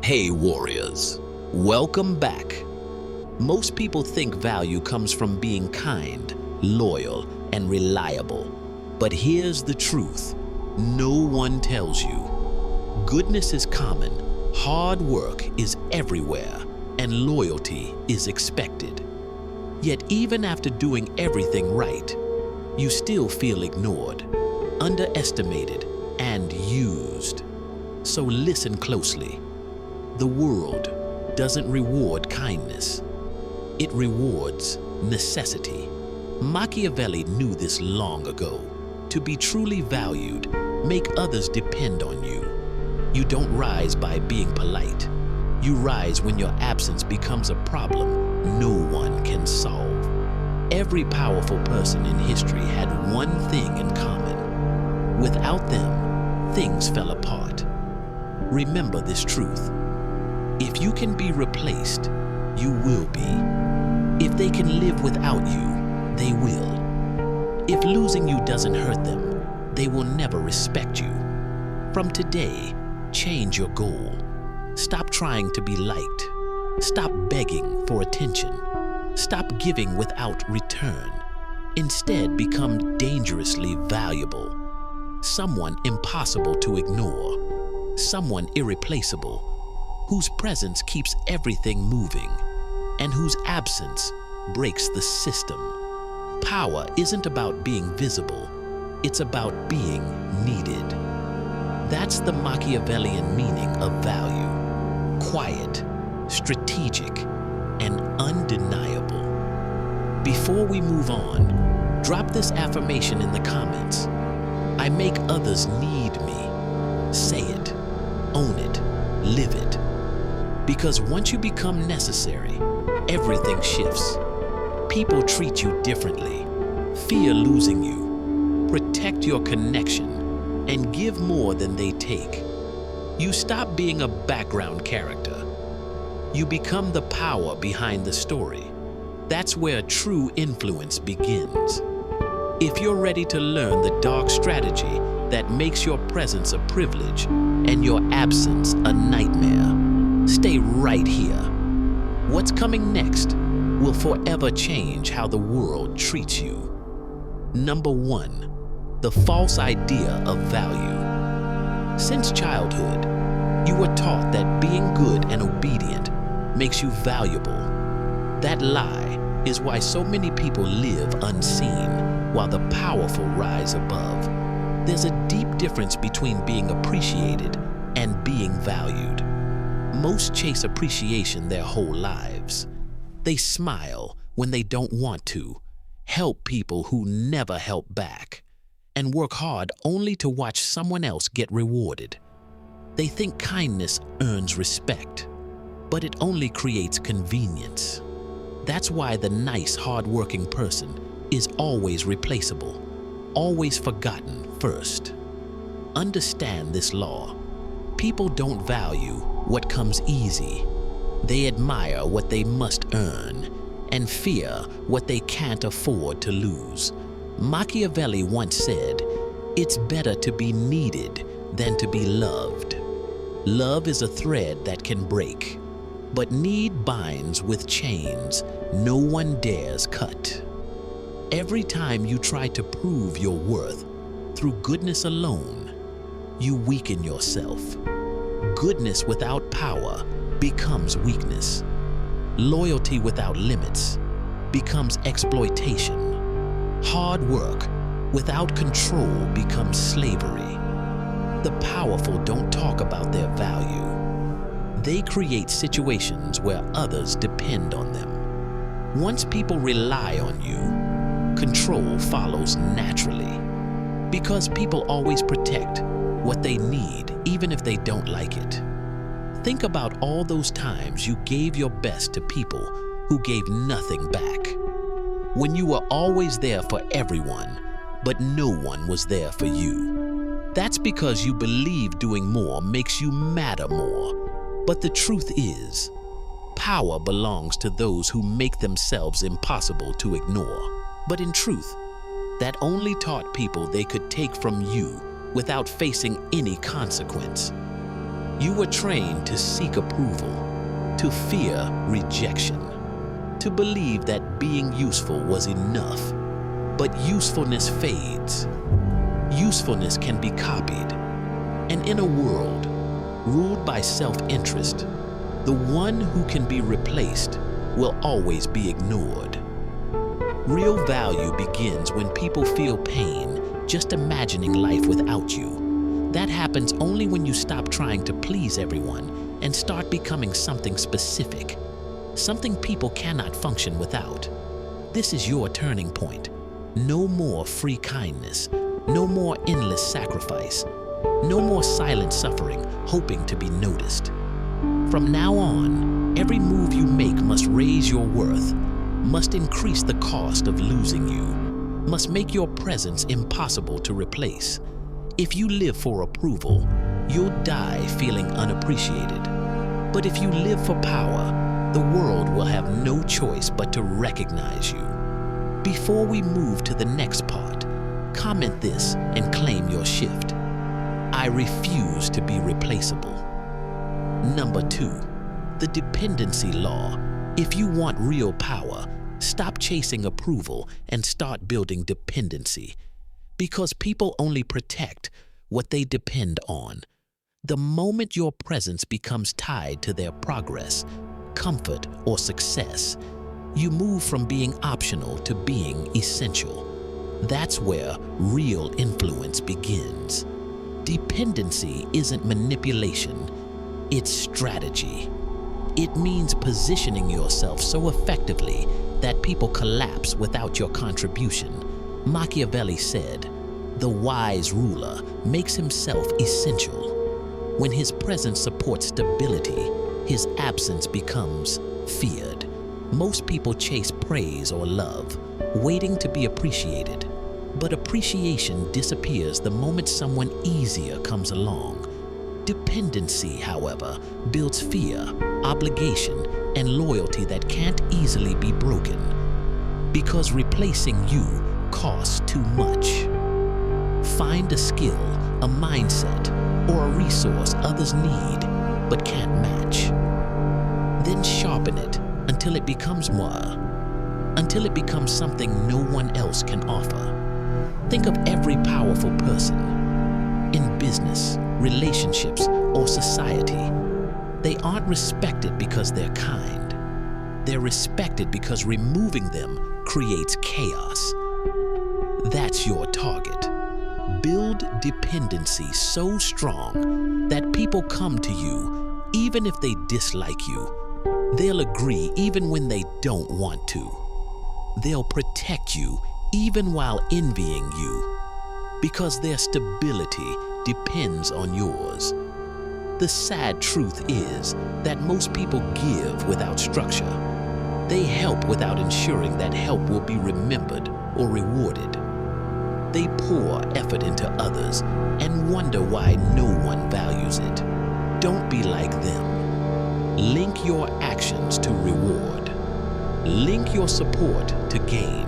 Hey warriors, welcome back. Most people think value comes from being kind, loyal, and reliable. But here's the truth. No one tells you. Goodness is common, hard work is everywhere, and loyalty is expected. Yet even after doing everything right, you still feel ignored, underestimated, and used. So listen closely. The world doesn't reward kindness. It rewards necessity. Machiavelli knew this long ago. To be truly valued, make others depend on you. You don't rise by being polite. You rise when your absence becomes a problem no one can solve. Every powerful person in history had one thing in common. Without them, things fell apart. Remember this truth. If you can be replaced, you will be. If they can live without you, they will. If losing you doesn't hurt them, they will never respect you. From today, change your goal. Stop trying to be liked. Stop begging for attention. Stop giving without return. Instead, become dangerously valuable. Someone impossible to ignore. Someone irreplaceable, whose presence keeps everything moving, and whose absence breaks the system. Power isn't about being visible, it's about being needed. That's the Machiavellian meaning of value. Quiet, strategic, and undeniable. Before we move on, drop this affirmation in the comments. I make others need me. Say it, own it, live it. Because once you become necessary, everything shifts. People treat you differently, fear losing you, protect your connection, and give more than they take. You stop being a background character. You become the power behind the story. That's where true influence begins. If you're ready to learn the dark strategy that makes your presence a privilege and your absence a nightmare, stay right here. What's coming next will forever change how the world treats you. Number 1, the false idea of value. Since childhood, you were taught that being good and obedient makes you valuable. That lie is why so many people live unseen while the powerful rise above. There's a deep difference between being appreciated and being valued. Most chase appreciation their whole lives. They smile when they don't want to, help people who never help back, and work hard only to watch someone else get rewarded. They think kindness earns respect, but it only creates convenience. That's why the nice, hard-working person is always replaceable, always forgotten first. Understand this law. People don't value what comes easy. They admire what they must earn and fear what they can't afford to lose. Machiavelli once said, "It's better to be needed than to be loved." Love is a thread that can break, but need binds with chains no one dares cut. Every time you try to prove your worth through goodness alone, you weaken yourself. Goodness without power becomes weakness. Loyalty without limits becomes exploitation. Hard work without control becomes slavery. The powerful don't talk about their value. They create situations where others depend on them. Once people rely on you, control follows naturally. Because people always protect what they need, even if they don't like it. Think about all those times you gave your best to people who gave nothing back. When you were always there for everyone, but no one was there for you. That's because you believe doing more makes you matter more. But the truth is, power belongs to those who make themselves impossible to ignore. But in truth, that only taught people they could take from you without facing any consequence. You were trained to seek approval, to fear rejection, to believe that being useful was enough. But usefulness fades. Usefulness can be copied. And in a world ruled by self-interest, the one who can be replaced will always be ignored. Real value begins when people feel pain just imagining life without you. That happens only when you stop trying to please everyone and start becoming something specific, something people cannot function without. This is your turning point. No more free kindness, no more endless sacrifice, no more silent suffering hoping to be noticed. From now on, every move you make must raise your worth, must increase the cost of losing you, must make your presence impossible to replace. If you live for approval, you'll die feeling unappreciated. But if you live for power, the world will have no choice but to recognize you. Before we move to the next part, comment this and claim your shift. I refuse to be replaceable. Number 2, the dependency law. If you want real power, stop chasing approval and start building dependency. Because people only protect what they depend on. The moment your presence becomes tied to their progress, comfort, or success, you move from being optional to being essential. That's where real influence begins. Dependency isn't manipulation, it's strategy. It means positioning yourself so effectively that people collapse without your contribution. Machiavelli said, "The wise ruler makes himself essential." When his presence supports stability, his absence becomes feared. Most people chase praise or love, waiting to be appreciated. But appreciation disappears the moment someone easier comes along. Dependency, however, builds fear, obligation, and loyalty that can't easily be broken. Because replacing you costs too much. Find a skill, a mindset, or a resource others need but can't match. Then sharpen it until it becomes something no one else can offer. Think of every powerful person in business, relationships, or society. They aren't respected because they're kind. They're respected because removing them creates chaos. That's your target. Build dependency so strong that people come to you even if they dislike you. They'll agree even when they don't want to. They'll protect you even while envying you, because their stability depends on yours. The sad truth is that most people give without structure. They help without ensuring that help will be remembered or rewarded. They pour effort into others and wonder why no one values it. Don't be like them. Link your actions to reward. Link your support to gain.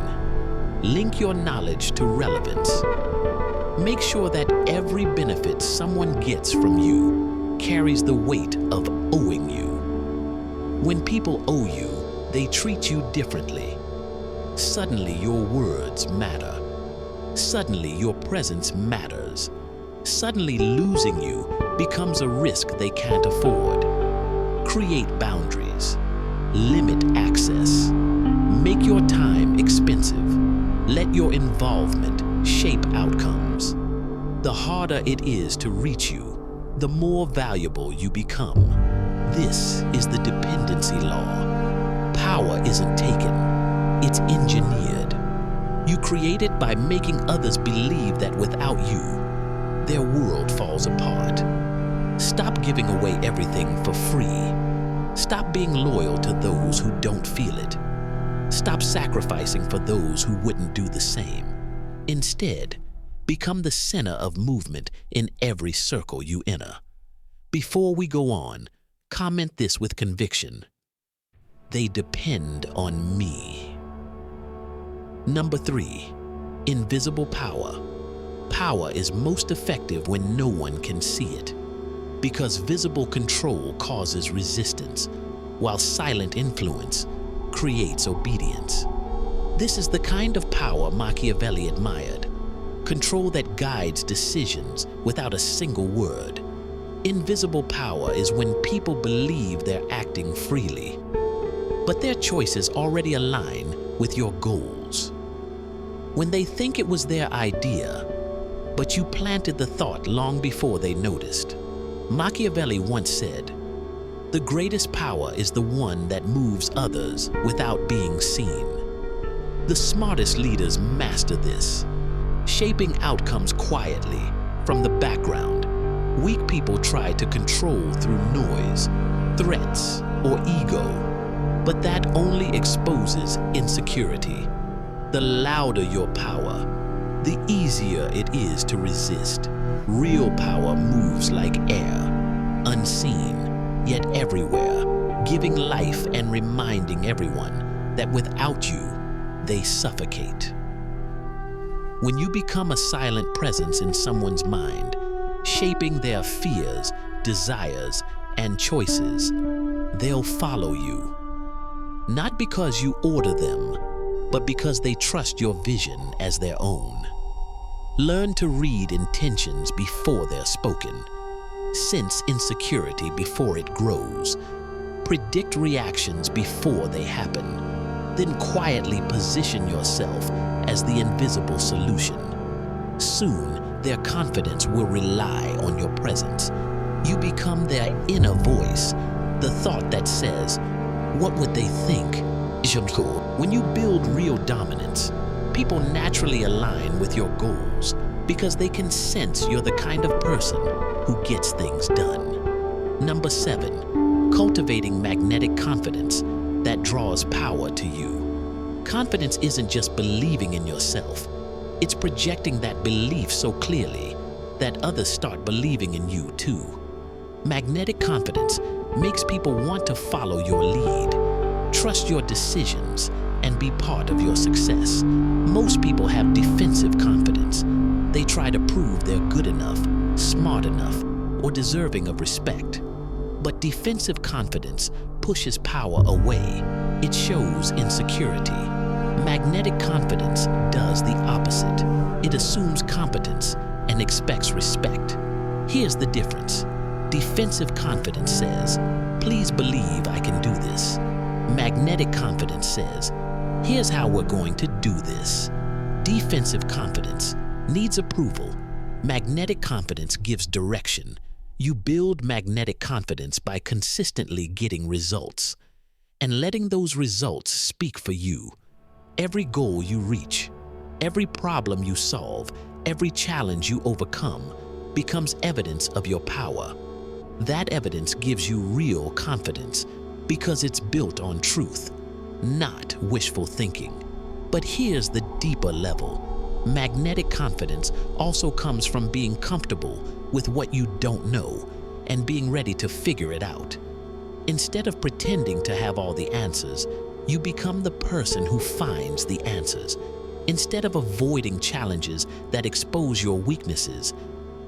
Link your knowledge to relevance. Make sure that every benefit someone gets from you carries the weight of owing you. When people owe you, they treat you differently. Suddenly your words matter. Suddenly your presence matters. Suddenly losing you becomes a risk they can't afford. Create boundaries. Limit access. Make your time expensive. Let your involvement shape outcomes. The harder it is to reach you, the more valuable you become. This is the dependency law. Power isn't taken, it's engineered. You create it by making others believe that without you, their world falls apart. Stop giving away everything for free. Stop being loyal to those who don't feel it. Stop sacrificing for those who wouldn't do the same. Instead, become the center of movement in every circle you enter. Before we go on, comment this with conviction. They depend on me. Number 3, invisible power. Power is most effective when no one can see it. because visible control causes resistance, while silent influence creates obedience. This is the kind of power Machiavelli admired, control that guides decisions without a single word. Invisible power is when people believe they're acting freely, but their choices already align with your goals. When they think it was their idea, but you planted the thought long before they noticed. Machiavelli once said, "The greatest power is the one that moves others without being seen." The smartest leaders master this, shaping outcomes quietly from the background. Weak people try to control through noise, threats, or ego, but that only exposes insecurity. The louder your power, the easier it is to resist. Real power moves like air, unseen, yet everywhere, giving life and reminding everyone that without you, they suffocate. When you become a silent presence in someone's mind, shaping their fears, desires, and choices, they'll follow you. Not because you order them, but because they trust your vision as their own. Learn to read intentions before they're spoken. Sense insecurity before it grows. Predict reactions before they happen. Then quietly position yourself as the invisible solution. Soon, their confidence will rely on your presence. You become their inner voice, the thought that says, "What would they think?" When you build real dominance, people naturally align with your goals because they can sense you're the kind of person who gets things done. Number 7, cultivating magnetic confidence that draws power to you. Confidence isn't just believing in yourself. It's projecting that belief so clearly that others start believing in you too. Magnetic confidence makes people want to follow your lead, trust your decisions, and be part of your success. Most people have defensive confidence. They try to prove they're good enough, smart enough, or deserving of respect. But defensive confidence pushes power away. It shows insecurity. Magnetic confidence does the opposite. It assumes competence and expects respect. Here's the difference. Defensive confidence says, "Please believe I can do this." Magnetic confidence says, "Here's how we're going to do this." Defensive confidence needs approval. Magnetic confidence gives direction. You build magnetic confidence by consistently getting results and letting those results speak for you. Every goal you reach, every problem you solve, every challenge you overcome becomes evidence of your power. That evidence gives you real confidence because it's built on truth, not wishful thinking. But here's the deeper level. Magnetic confidence also comes from being comfortable with what you don't know and being ready to figure it out. Instead of pretending to have all the answers, you become the person who finds the answers. Instead of avoiding challenges that expose your weaknesses,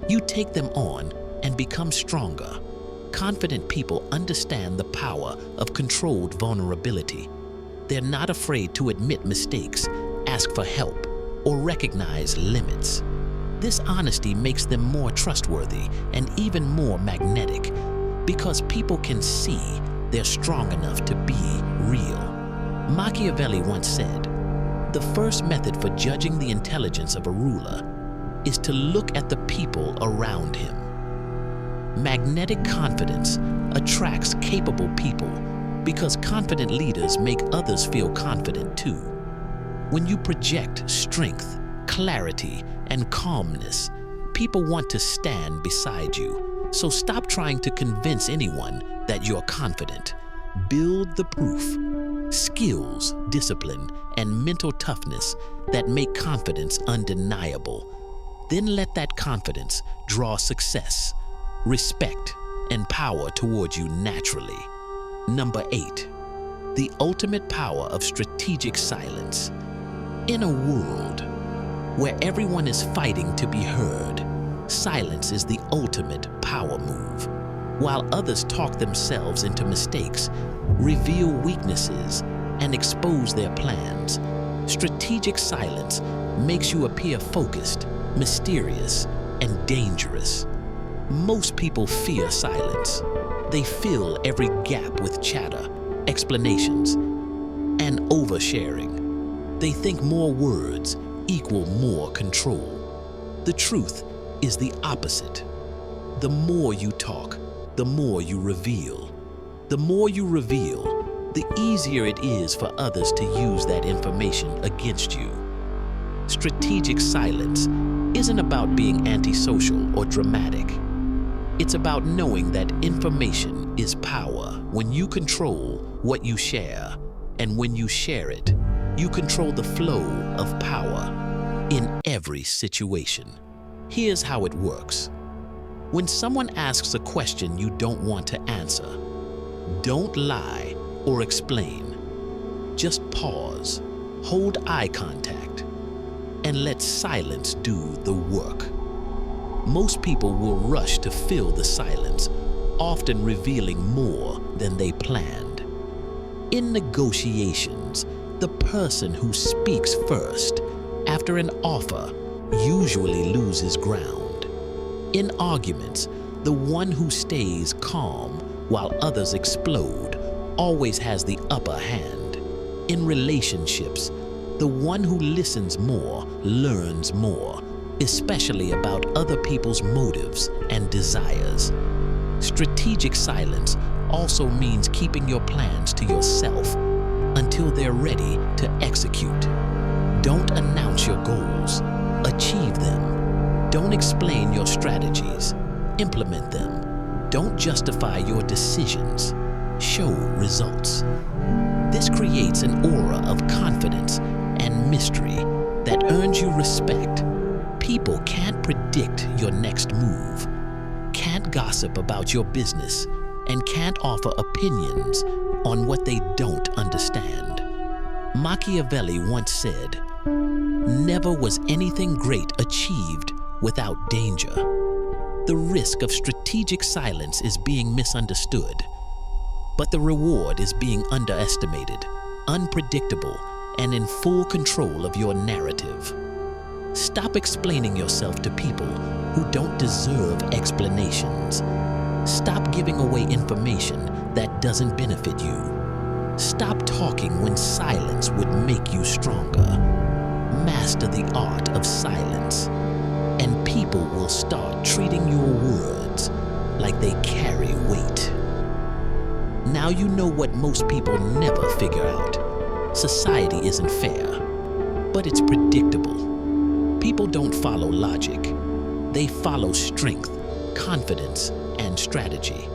you take them on and become stronger. Confident people understand the power of controlled vulnerability. They're not afraid to admit mistakes, ask for help, or recognize limits. This honesty makes them more trustworthy and even more magnetic because people can see they're strong enough to be real. Machiavelli once said, "The first method for judging the intelligence of a ruler is to look at the people around him." Magnetic confidence attracts capable people because confident leaders make others feel confident too. When you project strength, clarity, and calmness, people want to stand beside you. So stop trying to convince anyone that you're confident. Build the proof. Skills, discipline, and mental toughness that make confidence undeniable. Then let that confidence draw success, respect, and power towards you naturally. Number 8, the ultimate power of strategic silence. In a world where everyone is fighting to be heard, silence is the ultimate power move. While others talk themselves into mistakes, reveal weaknesses, and expose their plans, strategic silence makes you appear focused, mysterious, and dangerous. Most people fear silence. They fill every gap with chatter, explanations, and oversharing. They think more words equal more control. The truth is the opposite. The more you talk, the more you reveal. The more you reveal, the easier it is for others to use that information against you. Strategic silence isn't about being antisocial or dramatic. It's about knowing that information is power when you control what you share, and when you share it, you control the flow of power in every situation. Here's how it works. When someone asks a question you don't want to answer, don't lie or explain. Just pause, hold eye contact, and let silence do the work. Most people will rush to fill the silence, often revealing more than they planned. In negotiations, the person who speaks first after an offer usually loses ground. In arguments, the one who stays calm while others explode always has the upper hand. In relationships, the one who listens more learns more, especially about other people's motives and desires. Strategic silence also means keeping your plans to yourself until they're ready to execute. Don't announce your goals, achieve them. Don't explain your strategies, implement them. Don't justify your decisions, show results. This creates an aura of confidence and mystery that earns you respect. People can't predict your next move, can't gossip about your business, and can't offer opinions on what they don't understand. Machiavelli once said, "Never was anything great achieved without danger." The risk of strategic silence is being misunderstood, but the reward is being underestimated, unpredictable, and in full control of your narrative. Stop explaining yourself to people who don't deserve explanations. Stop giving away information that doesn't benefit you. Stop talking when silence would make you stronger. Master the art of silence, and people will start treating your words like they carry weight. Now you know what most people never figure out. Society isn't fair, but it's predictable. People don't follow logic. They follow strength, confidence, and strategy.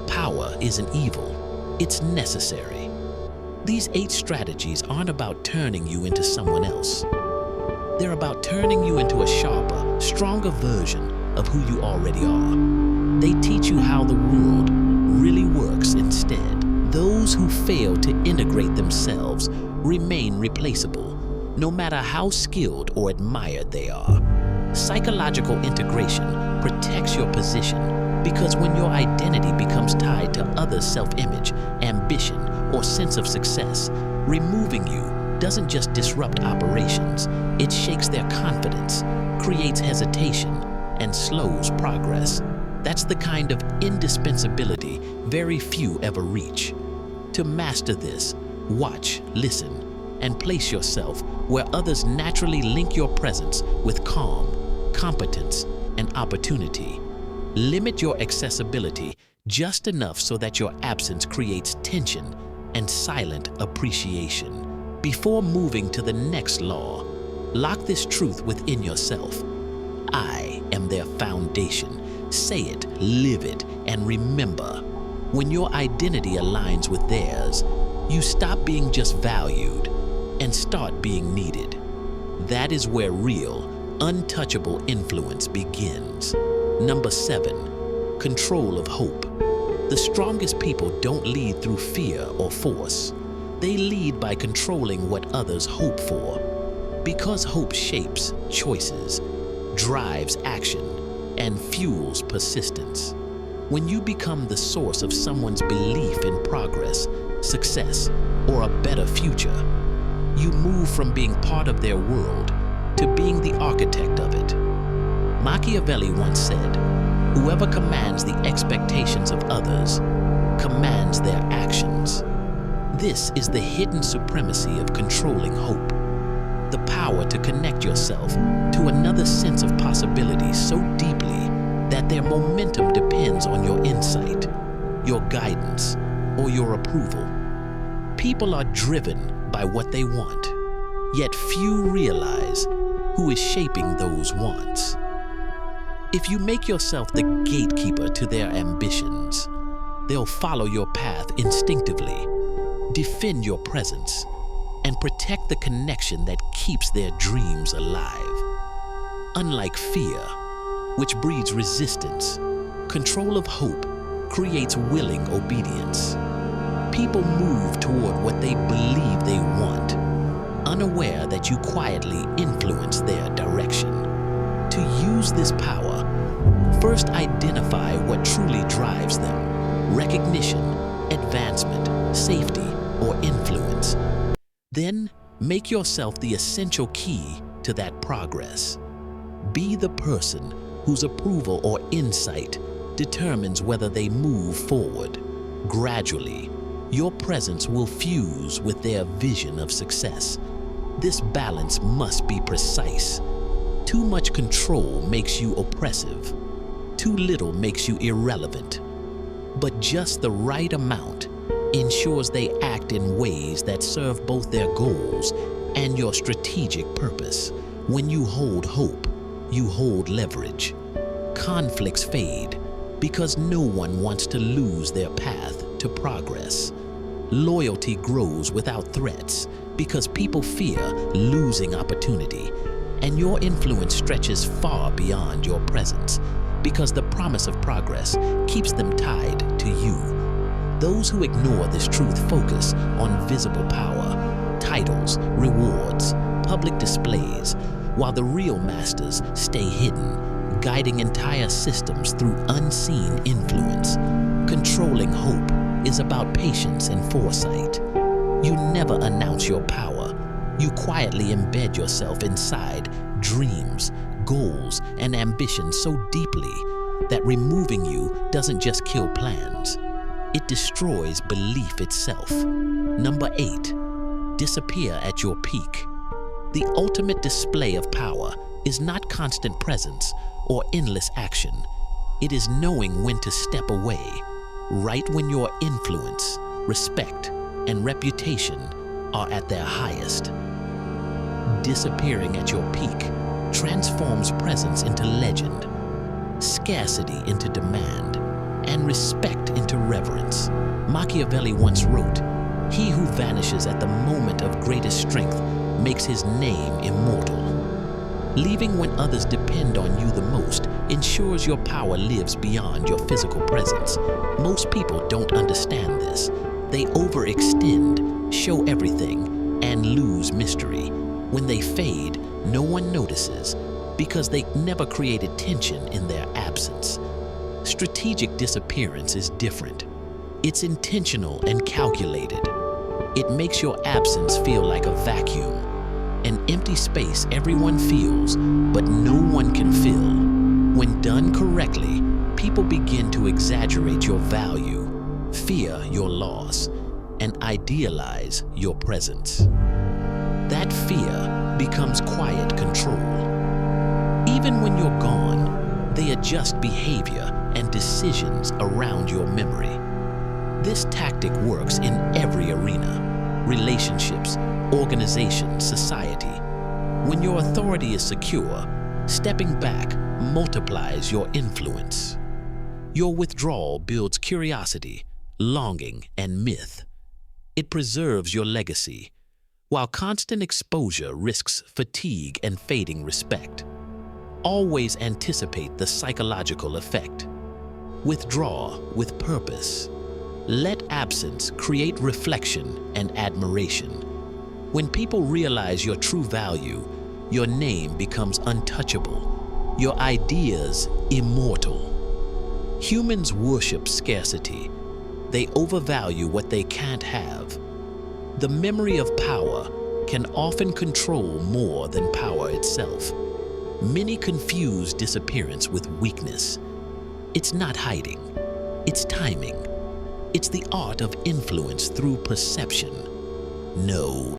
Power isn't evil, it's necessary. These 8 strategies aren't about turning you into someone else. They're about turning you into a sharper, stronger version of who you already are. They teach you how the world really works instead. Those who fail to integrate themselves remain replaceable, no matter how skilled or admired they are. Psychological integration protects your position because when your identity becomes tied to others' self-image, ambition, or sense of success, removing you doesn't just disrupt operations, it shakes their confidence, creates hesitation, and slows progress. That's the kind of indispensability very few ever reach. To master this, watch, listen, and place yourself where others naturally link your presence with calm, competence, and opportunity. Limit your accessibility just enough so that your absence creates tension and silent appreciation. Before moving to the next law, lock this truth within yourself. I am their foundation. Say it, live it, and remember, when your identity aligns with theirs, you stop being just valued and start being needed. That is where real, untouchable influence begins. Number 7, control of hope. The strongest people don't lead through fear or force. They lead by controlling what others hope for. Because hope shapes choices, drives action, and fuels persistence. When you become the source of someone's belief in progress, success, or a better future, you move from being part of their world to being the architect of it. Machiavelli once said, "Whoever commands the expectations of others commands their actions." This is the hidden supremacy of controlling hope, the power to connect yourself to another sense of possibility so deeply that their momentum depends on your insight, your guidance, or your approval. People are driven by what they want, yet few realize who is shaping those wants. If you make yourself the gatekeeper to their ambitions, they'll follow your path instinctively, defend your presence, and protect the connection that keeps their dreams alive. Unlike fear, which breeds resistance, control of hope creates willing obedience. People move toward what they believe they want, unaware that you quietly influence their direction. To use this power, first identify what truly drives them: recognition, advancement, safety, or influence. Then make yourself the essential key to that progress. Be the person whose approval or insight determines whether they move forward. Gradually, your presence will fuse with their vision of success. This balance must be precise. Too much control makes you oppressive. Too little makes you irrelevant. But just the right amount ensures they act in ways that serve both their goals and your strategic purpose. When you hold hope, you hold leverage. Conflicts fade because no one wants to lose their path to progress. Loyalty grows without threats because people fear losing opportunity. And your influence stretches far beyond your presence because the promise of progress keeps them tied to you. Those who ignore this truth focus on visible power, titles, rewards, public displays, while the real masters stay hidden, guiding entire systems through unseen influence. Controlling hope is about patience and foresight. You never announce your power. You quietly embed yourself inside dreams, goals, and ambitions so deeply that removing you doesn't just kill plans, it destroys belief itself. Number 8, disappear at your peak. The ultimate display of power is not constant presence or endless action. It is knowing when to step away, right when your influence, respect, and reputation are at their highest. Disappearing at your peak transforms presence into legend, scarcity into demand, and respect into reverence. Machiavelli once wrote, "He who vanishes at the moment of greatest strength makes his name immortal." Leaving when others depend on you the most ensures your power lives beyond your physical presence. Most people don't understand this. They overextend, show everything, and lose mystery. When they fade, no one notices because they never created tension in their absence. Strategic disappearance is different. It's intentional and calculated. It makes your absence feel like a vacuum, an empty space everyone feels, but no one can fill. When done correctly, people begin to exaggerate your value, fear your loss, and idealize your presence. That fear becomes quiet control. Even when you're gone, they adjust behavior and decisions around your memory. This tactic works in every arena: relationships, organization, society. When your authority is secure, stepping back multiplies your influence. Your withdrawal builds curiosity, longing, and myth. It preserves your legacy, while constant exposure risks fatigue and fading respect. Always anticipate the psychological effect. Withdraw with purpose. Let absence create reflection and admiration. When people realize your true value, your name becomes untouchable. Your ideas immortal. Humans worship scarcity. They overvalue what they can't have. The memory of power can often control more than power itself. Many confuse disappearance with weakness. It's not hiding. It's timing. It's the art of influence through perception. No.